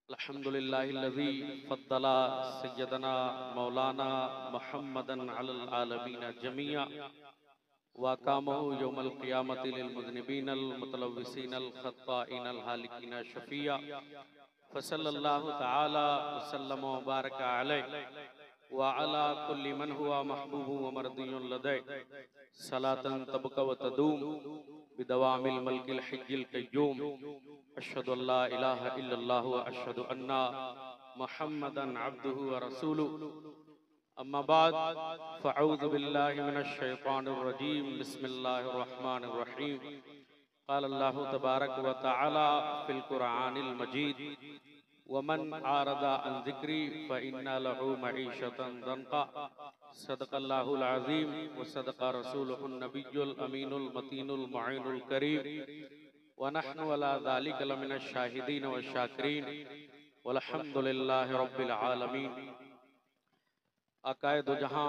अल्हम्दुलिल्लाहिल्लज़ी फ़द्दला सय्यदना मौलाना Muhammadan अलल आलमीन जमीआ व क़ामहु यौमल क़ियामति लिल मुज़निबीनल मुतलव्विसीनल ख़त्ताइनल हालिकीन शफ़ीआ फ़सल्लल्लाहु तआला वसल्लम व बारक अलैहि व अला कुल्लि मन हुवा महबूबु व मर्दियुन लदै सलातन तबक़ा व तदूम बिदवामिल मल्किल हय्यिल क़य्यूम अशहदु अल्ला इलाहा इल्लल्लाह व अशहदु अन्ना मुहम्मदन अब्दुहु व रसूलुहु अम्मा बाद फ़अऊज़ु बिल्लाहि मिनश शैतानिर रजीम बिस्मिल्लाहिर रहमानिर रहीम क़ाल अल्लाहु तबारक व तआला फ़िल क़ुरआनिल मजीद वमन आरदा अन ज़िक्री फ़इन्ना लहू मईशतन ज़न्क़ा सदक़ल्लाहुल अज़ीम व सदक़ रसूलुहुन नबियुल अमीनुल मतीनुल मुईनुल करीम व नहनु अला ज़ालिका लमिनश शाहिदीन व शाकिरीन वल्हम्दुलिल्लाहि रब्बिल आलमीन। आक़ाए दो जहां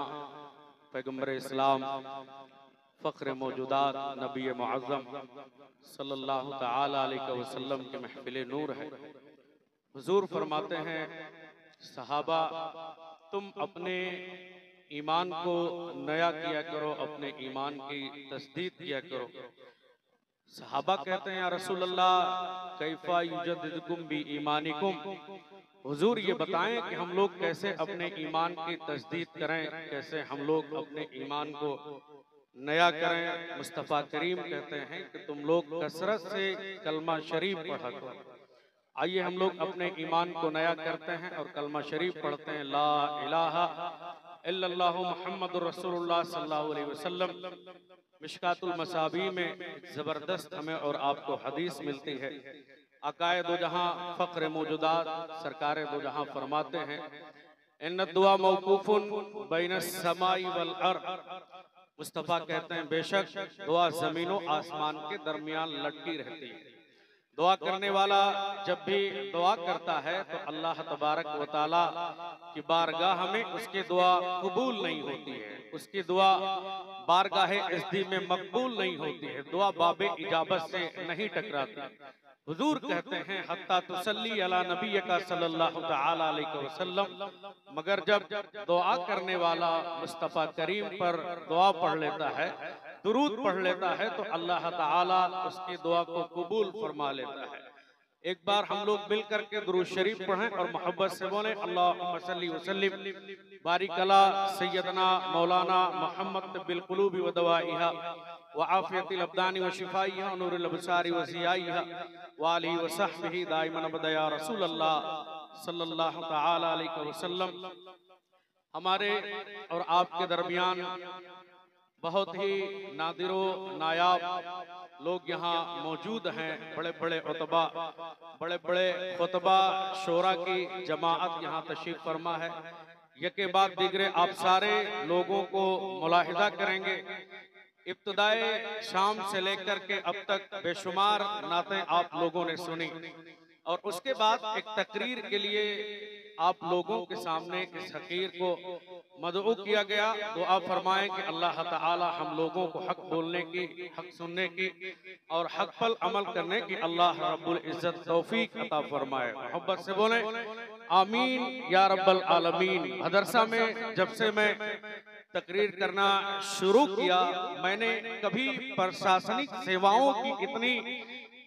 पैगम्बर इस्लाम फ़ख्र मौजूदात नबी मुअज़्ज़म सल्लल्लाहु तआला अलैहि वसल्लम के महफ़िल नूर है। हुज़ूर फरमाते हैं, सहाबा तुम अपने ईमान को नया किया करो, अपने ईमान की तस्दीक किया करो। सहाबा कहते हैं, या रसूल अल्लाह कैफ़ा युजद्दिदुकुम बि ईमानिकुम, हुजूर ये बताएं कि हम लोग कैसे अपने ईमान की तस्दीक करें, कैसे हम लोग अपने ईमान को नया करें। मुस्तफ़ा करीम कहते हैं कि तुम लोग कसरत से कलमा शरीफ पढ़ा करो। आइए हम लोग अपने ईमान को नया करते हैं और कलमा शरीफ पढ़ते हैं, ला इलाहा इल्लल्लाहु मुहम्मदुर रसूलुल्लाह सल्लल्लाहु अलैहि वसल्लम। मिशकातुल मसाबी में जबरदस्त हमें और आपको हदीस मिलती है। आक़ाए दो जहां फ़ख्र मौजूदात सरकारे दो जहां फरमाते हैं, इन्न दुआ मौकूफुन बैनस समाई वल अर्द। मुस्तफ़ा कहते हैं, बेशक दुआ ज़मीन व आसमान के दरमियान लटकी रहती है। दुआ करने वाला जब भी दुआ करता है तो अल्लाह तबारक व तआला की बारगाह में उसकी दुआ कबूल नहीं होती है, उसकी दुआ बारगाह इज़्दी में मकबूल नहीं होती है, दुआ बाबे इजाबत से नहीं टकराती। हुजूर कहते हैं, हत्ता तुसल्ली अला नबिय्यका सल्लल्लाहु तआला अलैहि वसल्लम, मगर जब दुआ करने वाला मुस्तफ़ा करीम पर दुआ पढ़ लेता है, दुरूद पढ़ लेता है, तो अल्लाह ताला उसकी दुआ को कबूल फरमा लेता है। एक बार हम लोग मिल करके दुरूद शरीफ पढ़ें और मोहब्बत से बोलें, अल्लाहुम्मा सल्ली व सल्लिम बारिक अला सय्यदना मौलाना मुहम्मद बिल क़ुलूबि व दवाइहा व आफ़ियतिल अब्दानि व शिफ़ाइहा व नूरिल अब्सारि व ज़ियाइहा व आलिहि व सहबिही दाइमन अबदा या रसूल अल्लाह सल्लल्लाहु तआला अलैहि वसल्लम। हमारे और आपके दरमियान बहुत ही नादिरो नायाब लोग यहाँ मौजूद हैं। बड़े बड़े उतबा, बड़े बड़े खुतबा शोरा की जमाअत यहाँ तशरीफ फरमा है। यके बाद दीगरे आप सारे लोगों को मुलाहिजा करेंगे, इब्तिदाए शाम से लेकर के अब तक बेशुमार नातें आप लोगों ने सुनी और उसके बाद एक तकरीर के लिए आप लोगों के सामने इस हकीर को मदऊ किया गया। दुआ फरमाएं कि अल्लाह ताला हम लोगों को हक बोलने की, हक सुनने की और हक पर अमल करने की अल्लाह रब्बुल इज्जत तौफीक अता फरमाए। मोहब्बत से बोले आमीन या रब्बल आलमीन। मदरसा में जब से मैं तकरीर करना शुरू किया, मैंने कभी प्रशासनिक सेवाओं की इतनी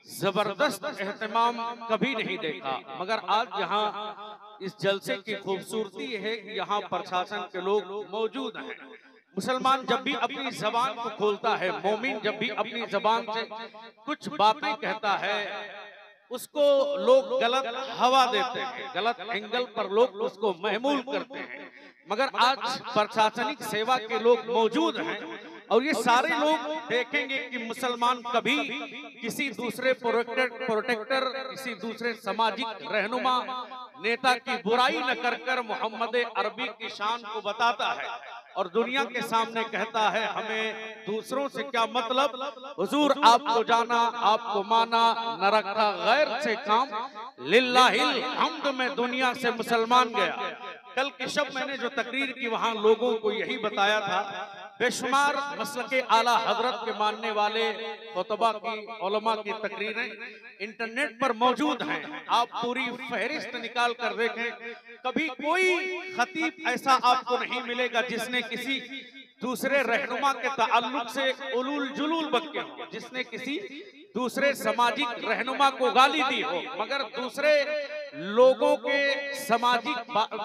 जबरदस्त एहतमाम कभी नहीं देखा, मगर आज यहाँ इस जलसे की खूबसूरती है कि यहाँ प्रशासन के लोग मौजूद हैं। मुसलमान जब भी अपनी जबान को खोलता है, मोमिन जब भी अपनी जबान से कुछ बातें कहता है, उसको लोग गलत हवा देते हैं, गलत एंगल पर लोग उसको महमूल करते हैं। मगर आज प्रशासनिक सेवा के लोग मौजूद हैं और ये सारे लोग देखेंगे कि मुसलमान कभी किसी दूसरे प्रोटेक्टर, किसी दूसरे सामाजिक रहनुमा नेता की बुराई न कर कर मोहम्मद अरबी की शान को बताता है और दुनिया के सामने कहता है हमें दूसरों से क्या मतलब, हुजूर आपको जाना, आपको माना, न रखा गैर से काम, लिल्लाहिल हम्द में दुनिया से मुसलमान गया। कल की शब मैंने जो तकरीर की वहां लोगों को यही बताया था बेशुमार मसलक आला हजरत के मानने वाले खुतबा की उलमा की तकरीरें इंटरनेट पर मौजूद हैं। आप पूरी फहरिस्त निकाल कर देखें, कभी कोई खतीब ऐसा आपको नहीं मिलेगा जिसने किसी दूसरे रहनुमा के ताल्लुक से उलूल जुलूल बके हो, जिसने किसी दूसरे सामाजिक रहनुमा को गाली दी हो, मगर दूसरे लोगों के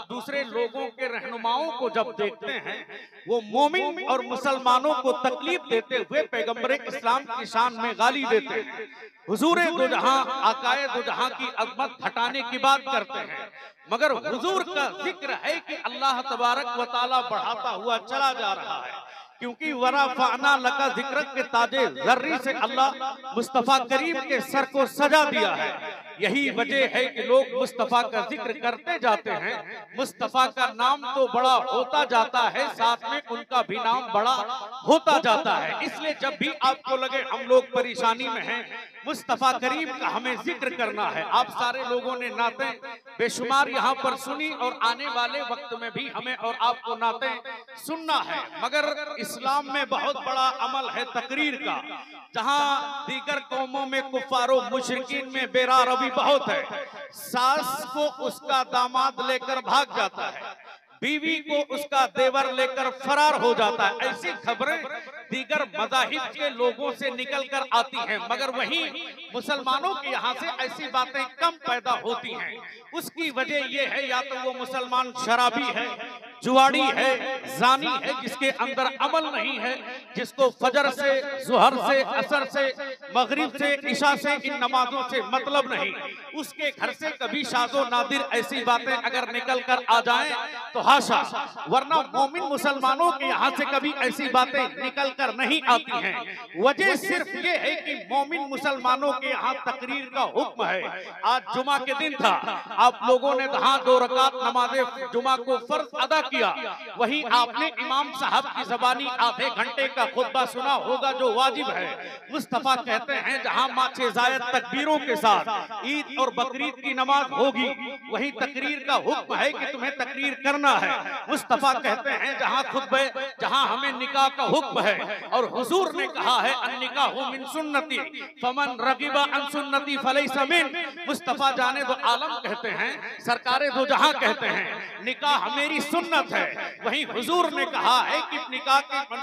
दूसरे लोगों के रहनुमाओं को जब देखते हैं वो मोमिन और मुसलमानों को तकलीफ देते हुए पैगंबर इस्लाम की शान में गाली देते हैं, हुजूर दो जहां आकाए दो जहां की अजमत घटाने की बात करते हैं। मगर हुजूर का जिक्र है कि अल्लाह तबारक व तआला बढ़ाता हुआ चला जा रहा है, क्योंकि वरफ़अना लका ज़िक्रक के ताजे ज़र्री से अल्लाह मुस्तफ़ा करीम के सर को सजा दिया है। यही वजह है कि लोग मुस्तफ़ा का जिक्र करते जाते हैं, मुस्तफ़ा का नाम तो बड़ा होता जाता है, साथ में उनका भी नाम बड़ा होता जाता है। इसलिए जब भी आपको लगे हम लोग परेशानी में हैं, मुस्तफ़ा करीम का हमें जिक्र करना है। आप सारे लोगों ने नातें बेशुमार यहाँ पर सुनी और आने वाले वक्त में भी हमें और आपको नातें सुनना है। मगर इस्लाम में बहुत बड़ा अमल है तकरीर का, जहाँ दीगर कौमों में कुफारो मुशरिकीन में बेरारवी बहुत है। सास को उसका दामाद लेकर भाग जाता है, बीवी को उसका देवर लेकर फरार हो जाता है। ऐसी खबरें दीगर मज़ाहिब के लोगों से निकल कर आती हैं, मगर वहीं मुसलमानों के यहाँ से ऐसी बातें कम पैदा होती हैं। उसकी वजह यह है या तो वो मुसलमान शराबी है, जुआड़ी है, जानी है, जिसके अंदर अमल नहीं है, जिसको फजर से, जुहर से, असर से, मगरिब से, इशा से, इन नमाजों से मतलब नहीं। उसके घर से कभी शादो नादिर ऐसी बातें अगर निकल कर आ जाएं तो हाशा, वरना मोमिन मुसलमानों के यहाँ से कभी ऐसी बातें निकल कर नहीं आती हैं। वजह सिर्फ ये है कि मोमिन मुसलमानों के यहाँ तकरीर का हुक्म है। आज जुमा के दिन था, आप लोगों ने जहाँ 2 रकात नमाज़े जुमा को फर्ज अदा किया, वहीं आपने इमाम साहब की ज़बानी आधे घंटे का खुतबा सुना होगा जो वाजिब है। मुस्तफ़ा कहते हैं जहाँ माचे ज़ायद तकबीरों के साथ ईद और बकरीद की नमाज होगी, वहीं तकरीर का हुक्म है कि तुम्हें तकरीर करना है। मुस्तफ़ा कहते हैं जहाँ हमें निकाह का हुक्म है, और हुजूर ने कहा है अन्निकाहु मिन सुन्नती फमन रगिबा अन सुन्नती फलैसा मिन। मुस्तफ़ा जाने दो आलम कहते हैं, सरकारे दो जहां कहते हैं निकाह मेरी सुन्नत है। वहीं हुजूर ने कहा है कि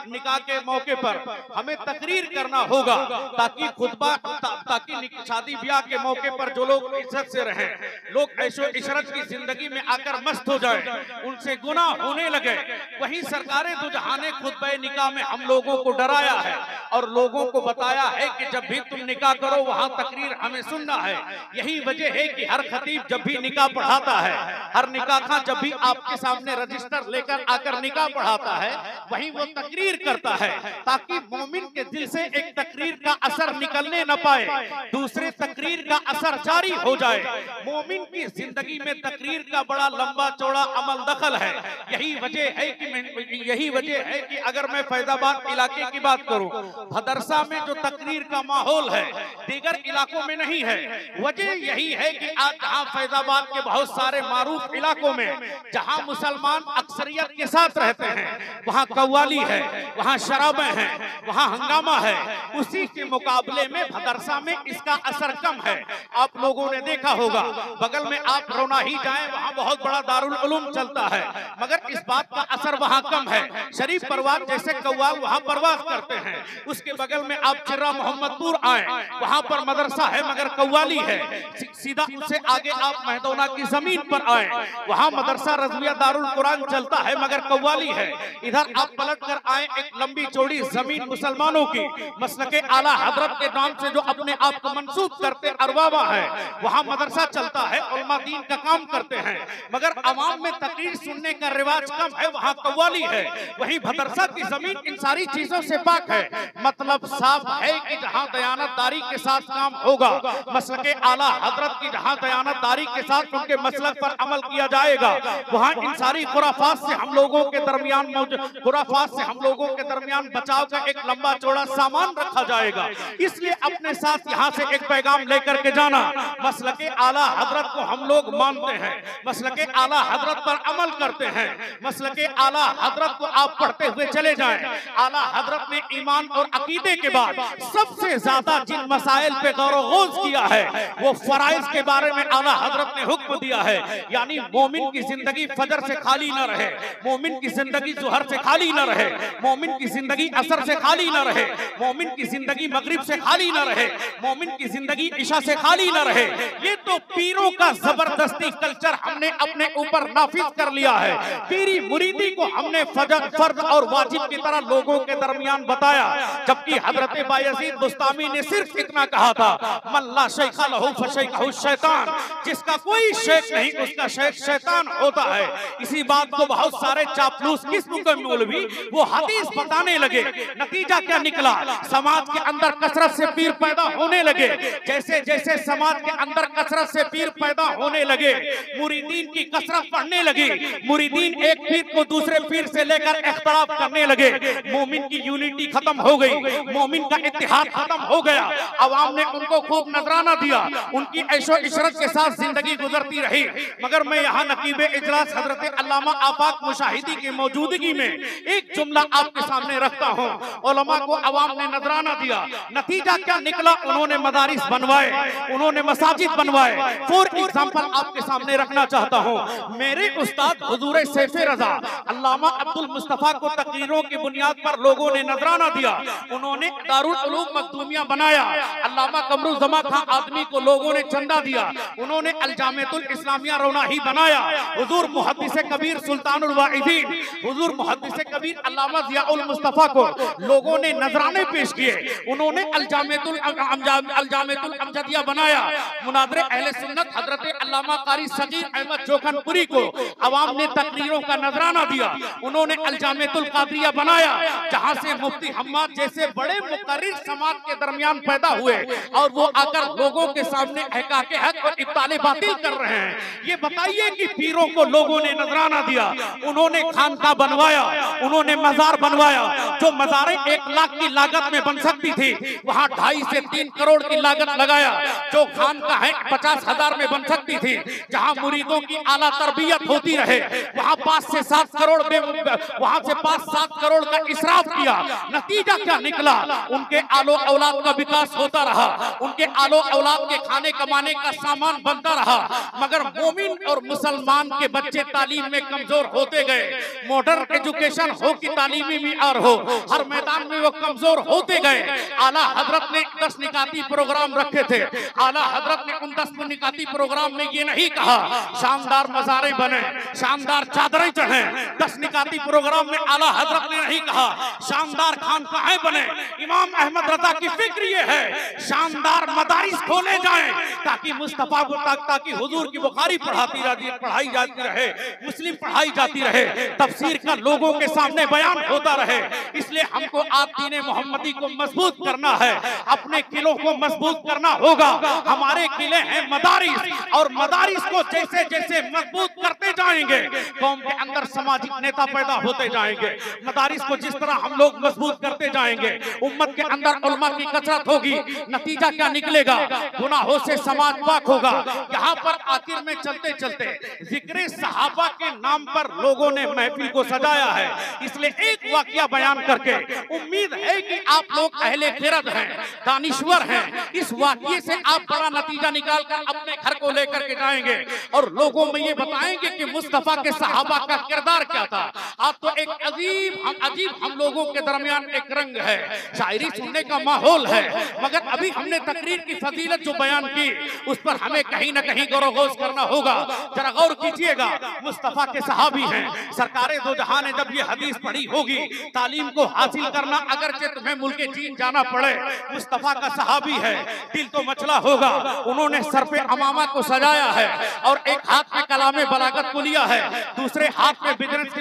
निकाह के मौके पर हमें तकरीर करना होगा, ताकि खुतबा ताकि शादी ब्याह के मौके पर जो लोग इज्जत से रहें, लोग ऐशो इशरत की जिंदगी में आकर मस्त हो जाए, उनसे गुनाह होने लगे। वहीं सरकारे दो जहां ने खुतबे निकाह में हम लोगों को डराया है और लोगों को बताया है कि जब भी तुम निकाह करो वहां तकरीर हमें सुनना है। यही वजह है कि हर खतीब जब भी निकाह पढ़ाता है, हर निकाह खां जब भी आपके सामने रजिस्टर लेकर आकर निकाह पढ़ाता है, वहीं वो तकरीर करता है, ताकि मोमिन के दिल से एक तकरीर का असर निकलने न पाए, दूसरे तकरीर का असर जारी हो जाए। मोमिन की जिंदगी में तकरीर का बड़ा लंबा चौड़ा अमल दखल है। यही वजह है कि अगर मैं फैजाबाद इलाके की बात करूं, भदरसा में जो तकरीर का माहौल है दीगर इलाकों में नहीं है। वजह यही है कि आज जहां फैजाबाद के बहुत सारे मारूफ इलाकों में जहां मुसलमान अक्सरियत के साथ रहते हैं, वहां कव्वाली है, वहां शराबें हैं, वहां हंगामा है, उसी के मुकाबले में भदरसा में इसका असर कम है। आप लोगों ने देखा होगा, बगल में आप रोना ही जाएं, वहां बहुत बड़ा दारुल उलूम चलता है, मगर इस बात का असर वहां कम है। शरीफ परवाज जैसे कव्वाल वहां परवाज करते हैं, उसके बगल में आप चिर्रा मोहम्मदपुर आए, वहां पर मदरसा है मगर कव्वाली है। सीधा उससे आगे आप महदौना की जमीन पर आए, वहां मदरसा रज़विया दारुल कुरान चलता है मगर कव्वाली है। इधर आप पलट कर आए, एक लंबी चौड़ी जमीन मुसलमानों की मसलके आला हजरत के नाम से जो अपने आप को मंसूब करते अरबाबा है, वहां मदरसा चलता है, उलमा दीन का काम करते हैं, मगर अवाम में तकरीर सुनने का रिवाज कम है, वहां कव्वाली है। वहीं भदरसा की जमीन इन सारी चीजों से पाक है। मतलब साफ है कि जहां दयानतदारी के साथ काम होगा, मसलके आला हजरत की जहां दयानतदारी के साथ उनके मसलक पर अमल किया जाएगा, वहां इन सारी खुराफात से हम लोगों के दरमियान बचाव का एक लंबा चौड़ा सामान रखा जाएगा। इसलिए अपने साथ यहाँ से एक पैगाम लेकर के जाना, मसलके आला हजरत को हम लोग मानते हैं, मसलके आला हजरत पर अमल करते हैं, मसलके आला हजरत को आप पढ़ते हुए चले जाएं। आला हजरत ने ईमान और अकीदे के बाद सबसे ज्यादा जिन मसाइल पे गौर किया है वो फराइज के बारे में आला हजरत ने हुक्म दिया है। यानी मोमिन की जिंदगी फजर से खाली न रहे, मोमिन की जिंदगी जुहर से खाली न रहे, मोमिन की जिंदगी असर से खाली न रहे, मोमिन की जिंदगी मगरिब से खाली न रहे, मोमिन की जिंदगी इशा से खाली न रहे। ये तो पीरों का जबरदस्ती कल्चर हमने अपने ऊपर नाफिज कर लिया है। पीरी मुरीदी को हमने फर्ज और वाजिब की तरह लोगों के दरमियान बताया, जबकि हजरत बायजीद बुस्तामी ने सिर्फ इतना कहा था, मल्ला शेख लहू फशैखहु शैतान, जिसका कोई शेख नहीं उसका शेख शैतान होता है। इसी बात को बहुत सारे चापलूस किस्म के मौलवी वो हदीस बताने लगे। नतीजा क्या निकला? समाज के अंदर कसरत से पीर पैदा होने लगे। जैसे जैसे समाज के अंदर कसरत से पीर पैदा होने लगे, मुरीदीन की कसरत बढ़ने लगी। मुरीदीन एक पीर को दूसरे पीर से लेकर इख्तलाफ करने लगे। मोमिन की यूनिटी खत्म हो गई, मोमिन का इत्तेहाद खत्म हो गया। अवाम ने उनको खूब नजराना दिया, उनकी ऐशो इशरत के साथ जिंदगी गुजरती रही। मगर मैं यहाँ नकीबे इजलास हजरत अल्लामा आफाक मुशाहिदी की मौजूदगी में एक जुमला आपके सामने रखता हूँ। उलमा को अवाम ने नजराना दिया, नतीजा क्या निकला? उन्होंने मदारिस बनवाए, उन्होंने मसाजिद बनवाए। फॉर एग्जाम्पल आपके सामने रखना चाहता हूँ, मेरे उस्ताद हुजूर सैफ रजा अल्लामा अब्दुल मुस्तफा को तकरीरों की बुनियाद पर लोगों ने नजराना दिया। उन्होंने दारुल उलूम मखदूमिया बनाया। अल्लामा कमरुज़्ज़मा खां आदमी को लोगों ने चंदा दिया। उन्होंने अल जामिअतुल इस्लामिया रौनाही बनाया। हुजूर मुहद्दिस कबीर सुल्तानुल वाइदीन, हुजूर मुहद्दिस कबीर अल्लामा ज़ियाउल मुस्तफा को लोगों ने नजराने पेश किए। उन्होंने अल जामिअतुल अमजदिया बनाया। मुनादरे अहले सुन्नत हजरत अल्लामा कारी सगीर अहमद जोखनपुरी को अवाम ने तकरीरों का नजराना दिया। उन्होंने अल जामिअतुल कादरिया बनाया, जहां से मुफ्ती हम्माद जैसे बड़े मुकर्रिर समाज के दरमियान पैदा हुए और वो आकर लोगों के सामने हक़ और इब्ताले बातिल कर रहे हैं। ये बताइए कि पीरों को लोगों ने नजराना दिया, उन्होंने खानका बनवाया, उन्होंने मजार बनवाया। जो मजारें 1 लाख की लागत में बन सकती थी, वहां 2.5 से 3 करोड़ की लागत लगाया। जो खानका है 50,000 में बन सकती थी, जहां मुरीदों की आला तरबियत होती रहे, वहां 5 से 7 करोड़ वहां से 5-7 करोड़ का इसराफ किया। नतीजा क्या निकला? उनके आलो औलाद का विकास होता रहा, उनके आलो औलाद के खाने कमाने का सामान बनता रहा। मगर मोमिन और मुसलमान के बच्चे तालीम में कमजोर होते गए। मॉडर्न एजुकेशन हो कि तालीमी मियार हो, हर मैदान में वो कमजोर होते गए। आला हजरत ने 10 निकाती प्रोग्राम रखे थे। आला हजरत ने उन 10 निकाती प्रोग्राम में ये नहीं कहा शानदार मजारे बने, शानदार चादरें चढ़े। 10 निकाती प्रोग्राम में आला हजरत ने नहीं कहा शानदार खानकाहें बने। इमाम अहमद रजा की फिक्र ये है शानदार मदारिस खोले जाएं, ताकि मुस्तफा को ताकि हुजूर की बुखारी पढ़ाई जाती रहे, मुस्लिम पढ़ाई जाती रहे, तफसीर का लोगों के सामने बयान होता रहे। इसलिए हमको आप दीन मोहम्मदी को मजबूत करना है, अपने किलों को मजबूत करना होगा। हमारे किले हैं मदारिस, और मदारिस को जैसे जैसे मजबूत करते जाएंगे कौम के अंदर सामाजिक नेता पैदा होते जाएंगे। मदारिस को जिस तरह हम लोग मजबूत करते जाएंगे, उम्मत के अंदर उलमा की कसरत होगी। नतीजा क्या निकलेगा? गुनाहों से समाज पाक होगा। यहाँ पर आखिर में चलते चलते जिक्र सहाबा के नाम पर लोगों ने महफिल को सजाया है। इसलिए एक वाकया बयान करके उम्मीद है कि आप लोग अहले खिरद हैं, दानिश्वर हैं, इस वाकये से आप बड़ा नतीजा निकाल कर अपने घर को लेकर के जाएंगे और लोगों में ये बताएंगे कि मुस्तफा के सहाबा का किरदार क्या था। आप तो एक अजीब हम लोगों के दरमियान एक रंग है, शायरी सुनने का माहौल है, मगर अभी हमने तकरीर की फजीलत जो बयान की उस पर हमें कहीं न कहीं गौर करना होगा। जरा गौर कीजिएगा, मुस्तफा के सहाबी हैं, सरकारे दो जहां ने जब ये हदीस पढ़ी होगी, तालीम को हासिल करना अगरचे तुम्हें मुल्के चीन जाना पड़े, मुस्तफा का सहाबी है, दिल तो मचला होगा। उन्होंने सर पे अमामा को सजाया है और एक हाथ में कलामे बलागत को लिया है, दूसरे हाथ में बिजनेस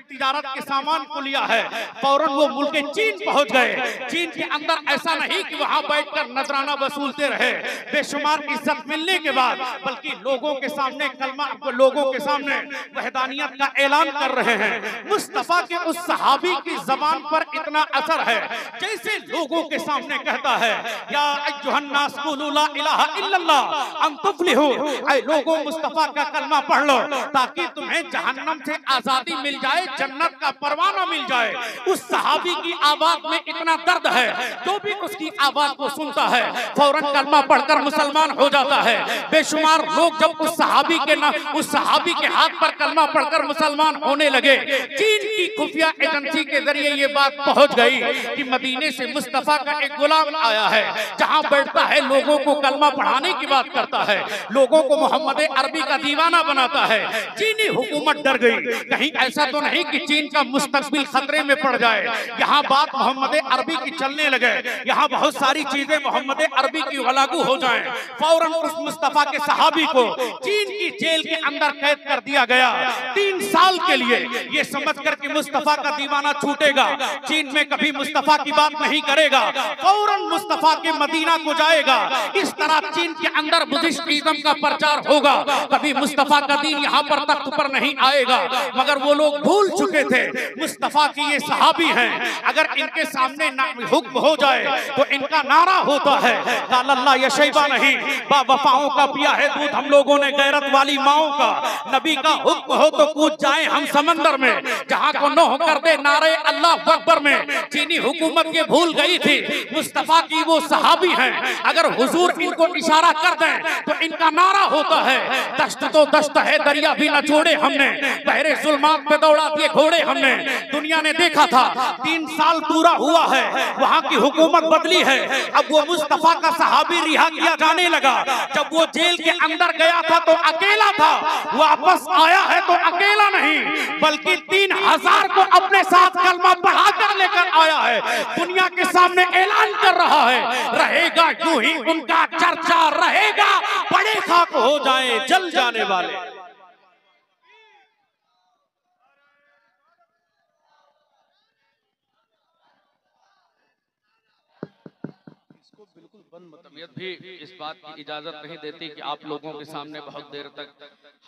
तिजारत के सामान को लिया है। फौरन वो मुल्के चीन पहुंच गए। चीन के अंदर ऐसा नहीं कि वहां बैठकर नजराना वसूलते रहे, बेशुमार इज्जत मिलने के बाद, बल्कि लोगों के सामने कलमा, लोगों के सामने वहदानियत का ऐलान कर रहे हैं। मुस्तफा के उस सहाबी की जबान पर इतना असर है जैसे लोगों के सामने कहता है, या अय्युहन्नास कुलू ला इलाहा इल्लल्लाह अन तुफ्लिहू, ऐ लोगों मुस्तफा का कलमा पढ़ लो ताकि तुम्हें जहन्नम से आजादी मिल जाए, जन्नत का परवाना मिल जाए। उस सहाबी की आवाज में इतना दर्द है, जो भी उसकी आवाज को सुनता है फौरन कलमा पढ़कर मुसलमान हो जाता है। बेशुमार लोग जब उस सहाबी के हाथ पर कलमा पढ़कर मुसलमान होने लगे, चीन की खुफिया एजेंसी के जरिए ये बात पहुंच गई कि मदीने से मुस्तफा का एक गुलाम आया है, जहां बैठता है लोगों को कलमा पढ़ाने की बात करता है, लोगों को मोहम्मद अरबी का दीवाना बनाता है। चीनी हुकूमत डर गई, कहीं ऐसा तो नहीं कि चीन का मुस्तकबिल खतरे में पड़ जाए। यहाँ बात मोहम्मद अरबी की चलने लगे, यहाँ बहुत सारी चीजें मोहम्मद अरबी की लागू हो जाएं। फौरन उस मुस्तफा के सहाबी को चीन की जेल के अंदर कैद कर दिया गया 3 साल के लिए, ये समझकर कि मुस्तफा का दीवाना छूटेगा, चीन में कभी मुस्तफा की बात नहीं करेगा, फौरन मुस्तफा के मदीना को जाएगा। इस तरह चीन के अंदर बुद्धिस्टिज्म का प्रचार होगा, कभी मुस्तफा का दीन यहाँ पर तख्त पर नहीं आएगा। मगर वो लोग भूल चुके थे मुस्तफा की ये सहाबी हैं, अगर इनके सामने हुक्म हो जाए तो इनका नारा होता है अल्लाह ये शैबा नहीं, बावफाओं का पिया है दूध हम लोगों ने, गैरत वाली माओं का। नबी का हुक्म हो तो कूद जाए हम समंदर में, जहां को नौह कर दे नारे अल्लाह अकबर में। चीनी हुकूमत ये भूल गई थी मुस्तफा की वो सहाबी हैं, अगर हुजूर इनको इशारा कर दें तो इनका नारा होता है दश्त तो दश्त है, दरिया भी न छोड़े हमने, बहरे जुल्मात पे दौड़ा दिए घोड़े हमने। दुनिया ने देखा था 3 साल पूरा हुआ है, वहां की हुकूमत बदली है, अब वो मुस्तफा का सहाबी रिहा किया जाने लगा। जब वो जेल के अंदर गया था तो अकेला था, वापस आया है तो अकेला नहीं बल्कि 3000 को अपने साथ कलमा पढ़ा कर लेकर आया है। दुनिया के सामने ऐलान कर रहा है रहेगा यूं ही उनका चर्चा, रहेगा बड़े खाक हो जाए जल जाने वाले। तबीयत भी इस बात की इजाजत नहीं देती कि आप लोगों के सामने बहुत देर तक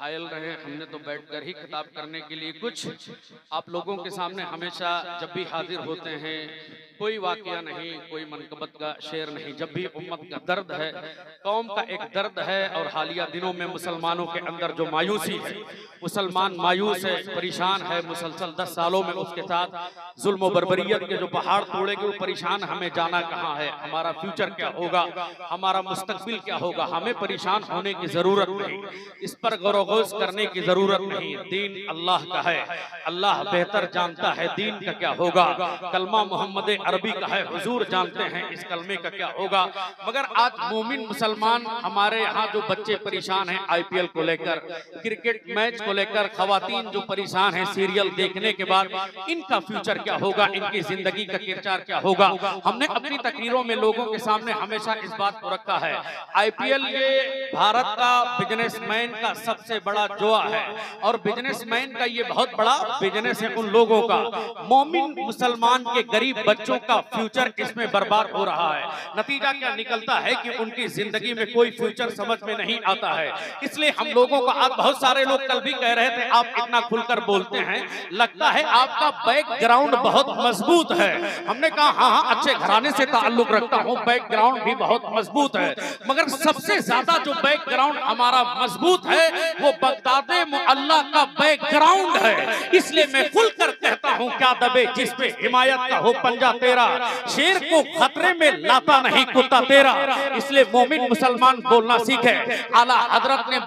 हायल रहे। हमने तो बैठकर ही खिताब करने के लिए कुछ आप लोगों के सामने हमेशा जब भी हाजिर होते हैं, कोई वाकया नहीं, कोई मनकबत का शेर नहीं, जब भी उम्मत का दर्द है, कौम का एक दर्द है। और हालिया दिनों में मुसलमानों के अंदर जो मायूसी है, मुसलमान मायूस है, परेशान है, मुसलसल 10 सालों में उसके साथ जुल्म और बर्बरियत के जो पहाड़ तोड़ेंगे वो परेशान, हमें जाना कहाँ है, हमारा फ्यूचर क्या होगा, हमारा मुस्तकबिल क्या होगा, हमें परेशान होने की जरूरत नहीं, इस पर गौर-व-गौस करने की जरूरत नहीं। दीन अल्लाह का है, अल्लाह बेहतर जानता है दीन का क्या होगा। कलमा मोहम्मद अरबी का है, हुजूर जानते हैं इस कलमे का क्या होगा। मगर आज मोमिन मुसलमान हमारे यहाँ जो बच्चे परेशान हैं IPL को लेकर, क्रिकेट मैच को लेकर, खवातीन जो परेशान हैं सीरियल देखने के बाद, इनका फ्यूचर क्या होगा, इनकी जिंदगी का किरदार क्या होगा। हमने अपनी तकरीरों में लोगों के सामने हमेशा इस बात को रखा है, IPL ये भारत का बिजनेसमैन का सबसे बड़ा जुआ है, और बिजनेसमैन का ये बहुत बड़ा बिजनेस है उन लोगों का। मोमिन मुसलमान के गरीब बच्चों का फ्यूचर इसमें बर्बाद हो रहा है। नतीजा क्या निकलता है कि उनकी जिंदगी में कोई फ्यूचर समझ में नहीं आता है। इसलिए हम लोगों को आज बहुत सारे लोग कल भी कह रहे थे आप इतना खुलकर बोलते हैं, लगता है आपका बैकग्राउंड बहुत मजबूत है। हमने कहा हाँ, अच्छे घराने से ताल्लुक रखता हूँ, बैकग्राउंड भी बहुत मजबूत है, मगर सबसे ज्यादा जो बैकग्राउंड हमारा मजबूत है वो बगदादे मुअल्ला का बैकग्राउंड है। इसलिए मैं खुलकर कहता हूँ क्या दबे जिस पे हिमायत का हो पंजा तेरा, शेर को खतरे में लाता नहीं कुत्ता तेरा। इसलिए मोमिन मुसलमान बोलना सीखे। आला हजरत ने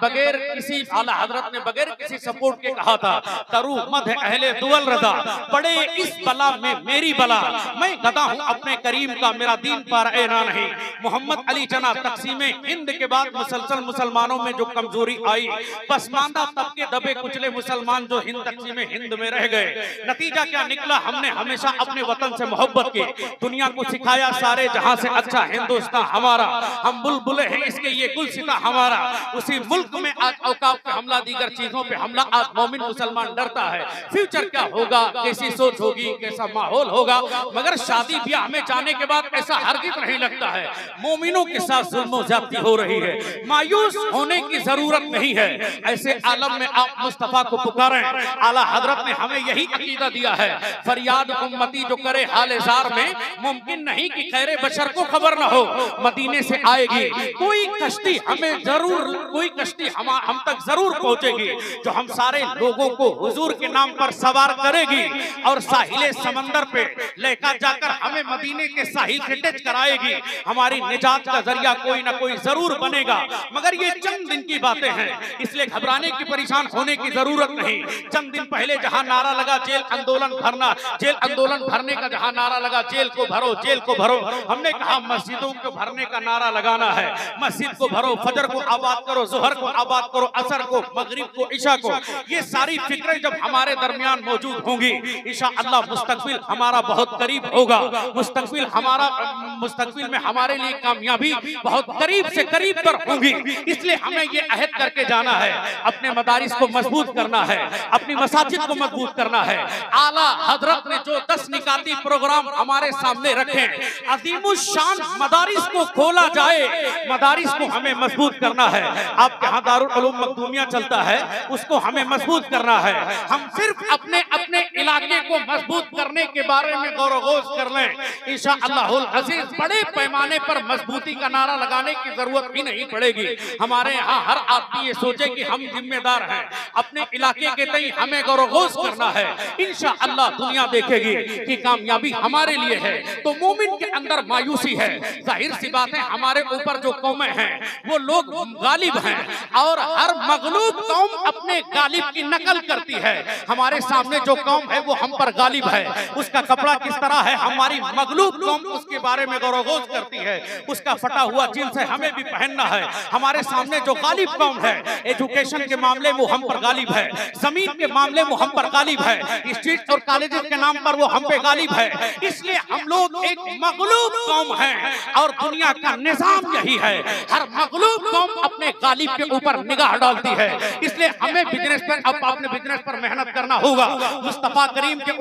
बगैर किसी सपोर्ट के कहा था, तरू मद अहले दुअल रदा, पड़े इस बला में मेरी बला, मैं गदा हूँ अपने करीम का, मेरा दीन पर ऐना नहीं। मोहम्मद अली जना तकसीम हिंद के बाद मुसलसल मुसलमानों में जो कमजोरी आई, पसमानदा तबके दबे कुचले मुसलमान जो हिंद तकसीम हिंद में रह गए। नतीजा क्या निकला, हमने हमेशा अपने वतन से मोहब्बत की, दुनिया को सिखाया सारे जहां से अच्छा हिंदुस्तान हमारा, हम बुलबुले हैं इसके ये गुलसिता हमारा। उसी मुल्क में आज औकाफ पे हमला, दीगर चीजों पे हमला, आज मोमिन मुसलमान डरता है फ्यूचर क्या होगा, कैसी सोच होगी, कैसा माहौल होगा। मगर शादी ब्याह में जाने के बाद ऐसा हरगिज़ नहीं लगता है मोमिनों के साथ जुल्म ज्यादती हो रही है। मायूस होने की जरूरत नहीं है। ऐसे आलम में आप मुस्तफा को पुकारें। आला हजरत ने हमें यही अकीदा दिया दिया है, फरियाद उम्मती जो करे हाल जार में, मुमकिन नहीं कि खैरे बशर को खबर न हो, मदीने से आएगी कोई कश्ती, हमें जरूर कोई कश्ती हम तक जरूर पहुंचेगी जो हम सारे लोगों को हुजूर के नाम पर सवार करेगी और साहिले समंदर पे लेकर जाकर हमें मदीने के साहिल से टच कराएगी। हमारी निजात का जरिया कोई ना कोई जरूर बनेगा, मगर ये चंद दिन की बातें हैं, इसलिए घबराने की परेशान होने की जरूरत नहीं। चंद दिन पहले जहां नारा लगा जेल आंदोलन भरना, जेल आंदोलन भरने का जहां नारा लगा जेल को भरो, जेल को भरो, हमने कहा मस्जिदों को भरने का नारा लगाना है। मस्जिद को भरो, फजर को आबाद करो, जोहर को आबाद करो, असर को, मगरिब को, इशा को, ये सारी फिक्रें जब हमारे दरमियान मौजूद होंगी, इंशाअल्लाह मुस्तकबिल हमारा बहुत करीब होगा। मुस्तकबिल में हमारे लिए कामयाबी बहुत करीब से करीब पर होगी। इसलिए हमें ये अहद करके जाना है, अपने मदारिस को मजबूत करना है, अपनी मसाजिद को मजबूत करना है। आला हजरत ने जो 10 निकाती प्रोग्राम हमारे सामने रखे, अजीमुशान मदारिस को खोला जाए, मदारिस को हमें मजबूत करना है। आपके यहाँ दारुल उलूम मखदूमिया चलता है, उसको हमें मजबूत करना है। हम सिर्फ अपने अपने इलाके को मजबूत करने के बारे में गौर गौश कर लें, इंशाअल्लाहुल अजीज बड़े पैमाने पर मजबूती का नारा लगाने की जरूरत भी नहीं पड़ेगी। हमारे यहाँ हर आदमी ये सोचे कि हम जिम्मेदार हैं, अपने इलाके के तई हमें गौर गौश करना है। इंशाअल्लाह दुनिया देखेगी कि कामयाबी हमारे लिए है। तो मोमिन के अंदर मायूसी है, जाहिर सी बात है, हमारे ऊपर जो कौमें हैं वो लोग गालिब हैं और हर मगलूब कौम अपने गालिब की नकल करती है। हमारे सामने जो कौम है वो हम पर गालिब है, उसका कपड़ा किस तरह है, हमारी मगलूब कौम उसके बारे में गौरगोश करती है, उसका फटा हुआ जींस है हमें भी पहनना है। हमारे सामने जो गालिब कौम है, एजुकेशन के मामले में वो हम पर गालिब है, जमीन के मामले में हम पर गालिब है, स्ट्रीट और कॉलेजेस के नाम पर वो हम पे गालिब है। इसलिए हम लोग एक मगलूब कौम है और दुनिया का निजाम यही है, हर मगलूब कौम अपने गालिब के ऊपर निगाह डालती है। इसलिए हमें बिजनेस पर अपने बिजनेस पर मेहनत करना होगा। मुस्तफा करीम के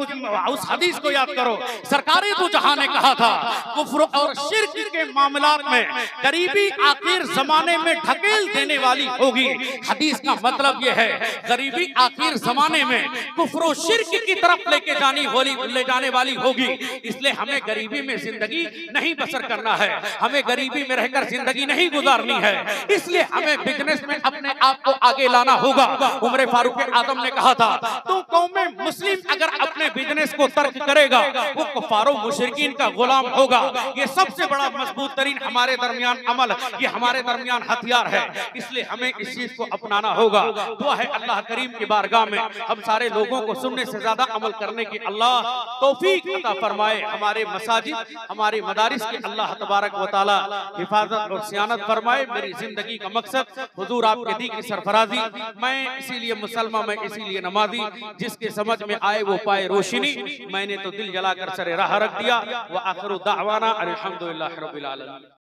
उस हदीस को याद करो, सरकार दो जहां ने कहा था कुफ्र और शिर्क के मामलात में गरीबी आखिर जमाने में ढकेल देने वाली होगी। हदीस का मतलब यह है गरीबी आखिर जमाने में कुफ्र और शिर्क की तरफ ले जाने वाली होगी। इसलिए हमें गरीबी में जिंदगी नहीं बसर करना है, हमें गरीबी में रहकर जिंदगी नहीं गुजारनी है। इसलिए हमें बिजनेस में अपने आप को आगे लाना होगा। उमर फारूक आजम ने कहा था तो कौम मुस्लिम अगर अपने बिजनेस को तर्क करेगा वो कुफारो मुशरिकीन का गुलाम होगा। ये सबसे बड़ा मजबूत तरीन हमारे दरमियान अमल, ये हमारे दरमियान हथियार है। इसलिए हमें इस चीज को अपनाना होगा। दुआ है अल्लाह करीम की बारगाह में हम सारे लोगों को सुनने से ज्यादा अमल करने की अल्लाह तौफीक अता फरमाए। हमारे मसाजिद, हमारे मदारिस की अल्लाह तबारक व तआला हिफाजत और सियानत फरमाए। मेरी जिंदगी का मकसद हुजूर आपके दी की सरफराजी, मैं इसीलिए मुसलमान, मैं इसीलिए नमाजी, जिसके समझ में आए वो पाए रोशनी। मैंने तो दिल जलाकर सरे राह रख दिया। व आखिरु दावाना अल्हम्दुलिल्लाहि रब्बिल आलमीन।